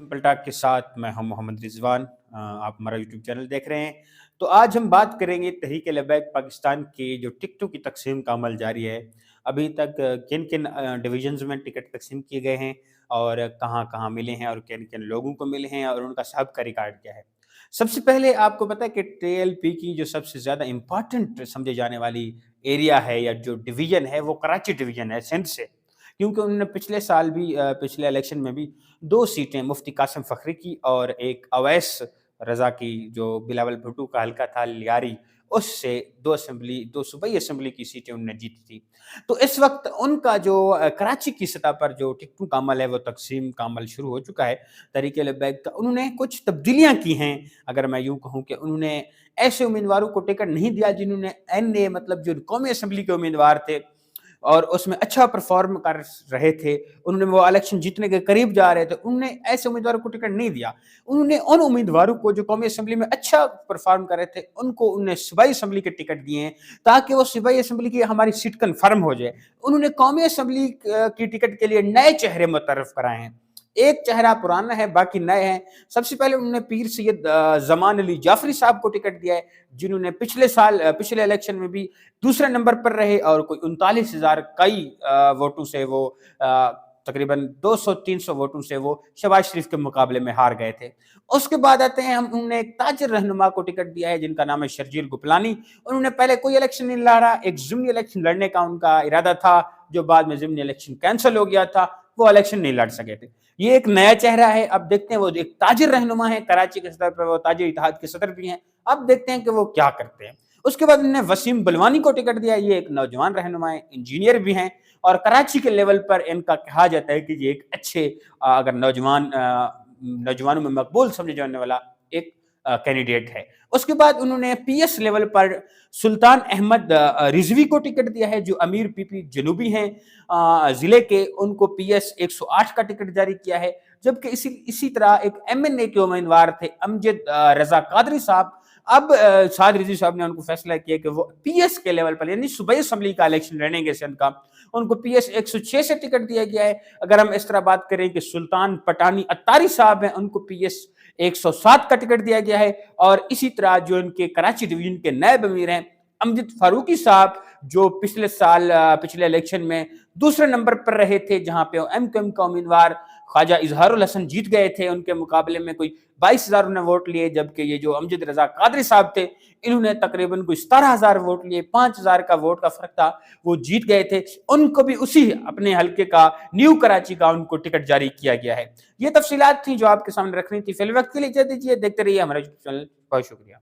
पलटा के साथ मैं हूं मोहम्मद रिजवान। आप हमारा यूट्यूब चैनल देख रहे हैं। तो आज हम बात करेंगे तहरीक लबैक पाकिस्तान के जो टिकटों की तकसीम का अमल जारी है। अभी तक किन किन डिवीजन्स में टिकट तकसीम किए गए हैं और कहाँ कहाँ मिले हैं और किन किन लोगों को मिले हैं और उनका सब का रिकॉर्ड क्या है। सबसे पहले आपको पता है कि टीएलपी की जो सबसे ज़्यादा इम्पॉर्टेंट समझे जाने वाली एरिया है या जो डिवीज़न है वो कराची डिवीज़न है सिंध से। क्योंकि उन्होंने पिछले साल भी पिछले इलेक्शन में भी 2 सीटें मुफ्ती कासिम फ़खरी की और एक अवैस रज़ा की जो बिलावल भुट्टो का हल्का था लियारी, उससे 2 सूबाई असेंबली की सीटें उन्होंने जीती थी। तो इस वक़्त उनका जो कराची की सतह पर जो टिकटों का अमल है वो तक़सीम का अमल शुरू हो चुका है तहरीक लबैक का। उन्होंने कुछ तब्दीलियाँ की हैं, अगर मैं यूँ कहूँ कि उन्होंने ऐसे उम्मीदवारों को टिकट नहीं दिया जिन्होंने एनए मतलब जो कौमी असेंबली के उम्मीदवार थे और उसमें अच्छा परफॉर्म कर रहे थे, उन्होंने वो इलेक्शन जीतने के करीब जा रहे थे, उन्होंने ऐसे उम्मीदवारों को टिकट नहीं दिया। उन्होंने उन उम्मीदवारों को जो कौमी असेंबली में अच्छा परफॉर्म कर रहे थे, उनको उन्होंने सूबाई असेंबली के टिकट दिए हैं, ताकि वो सूबाई असेंबली की हमारी सीट कन्फर्म हो जाए। उन्होंने कौमी असेंबली की टिकट के लिए नए चेहरे मुतर्रफ कराए हैं। एक चेहरा पुराना है, बाकी नए हैं। सबसे पहले उन्होंने पीर सैयद ज़मान अली जाफ़री साहब को टिकट दिया है, जिन्होंने पिछले इलेक्शन में भी दूसरे नंबर पर रहे और कोई 39,000 कई वोटों से वो तकरीबन 200-300 वोटों से वो शहबाज शरीफ के मुकाबले में हार गए थे। उसके बाद आते हैं हम उन्होंने एक ताजिर रहनुमा को टिकट दिया है जिनका नाम है शर्जील गुपलानी। उन्होंने पहले कोई इलेक्शन नहीं लड़ा, एक ज़िमनी इलेक्शन लड़ने का उनका इरादा था, जो बाद में ज़िमनी इलेक्शन कैंसल हो गया था, वो इलेक्शन नहीं लड़ सके थे। ये एक नया चेहरा है। अब देखते हैं, वो एक ताजिर रहनुमा है, कराची के सतर पर वो ताजिर इत्तेहाद के सदर भी हैं। अब देखते हैं कि वो क्या करते हैं। उसके बाद उन्होंने वसीम बलवानी को टिकट दिया। ये एक नौजवान रहनुमा है, इंजीनियर भी हैं और कराची के लेवल पर इनका कहा जाता है कि ये एक अच्छे अगर नौजवानों में मकबूल समझे जाने वाला एक कैंडिडेट है। उसके बाद उन्होंने पीएस लेवल पर सुल्तान अहमद रिजवी को टिकट दिया है, जो अमीर पीपी जनूबी हैं जिले के, उनको पीएस 108 का टिकट जारी किया है। जबकि इसी तरह एक एमएनए के उम्मीदवार थे अमजद रजा कादरी साहब। अब साद रिजवी साहब ने उनको फैसला किया कि वो पीएस के लेवल पर यानी सूबाई असेंबली का इलेक्शन लड़ेंगे सिंध का, उनको पीएस 106 से टिकट दिया गया है। अगर हम इस तरह बात करें कि सुल्तान पटानी अत्तारी साहब हैं, उनको पीएस 107 का टिकट दिया गया है। और इसी तरह जो इनके कराची डिवीजन के नायब अमीर हैं अमजद फारूकी साहब, जो पिछले इलेक्शन में दूसरे नंबर पर रहे थे, जहां पे एमक्यूएम का उम्मीदवार ख्वाजा इजहारुल हसन जीत गए थे, उनके मुकाबले में कोई 22,000 उन्होंने वोट लिए, जबकि ये जो अमजद रजा कादरी साहब थे इन्होंने तकरीबन कोई 17,000 वोट लिए, 5,000 का वोट का फर्क था, वो जीत गए थे। उनको भी उसी अपने हल्के का न्यू कराची का उनको टिकट जारी किया गया है। ये तफसीलात थी जो आपके सामने रखनी थी। फिल वक्त के लिए इजाजत दीजिए, देखते रहिए हमारा चैनल। बहुत शुक्रिया।